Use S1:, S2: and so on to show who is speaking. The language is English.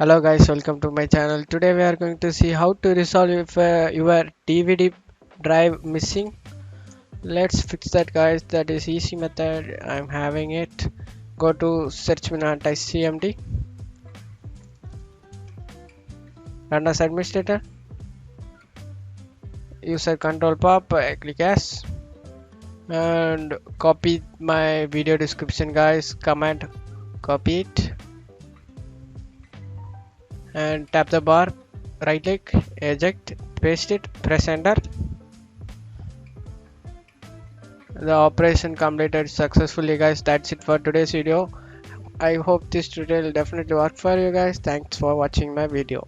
S1: Hello guys, welcome to my channel. Today we are going to see how to resolve if your DVD drive missing. Let's fix that guys. That is easy method. I'm having it. Go to search menu and type cmd. Run as administrator. User control pop. Click yes. And copy my video description guys. Command copy it. And tap the bar. Right click. Eject. Paste it. Press enter. The operation completed successfully guys. That's it for today's video. I hope this tutorial definitely worked for you guys. Thanks for watching my video.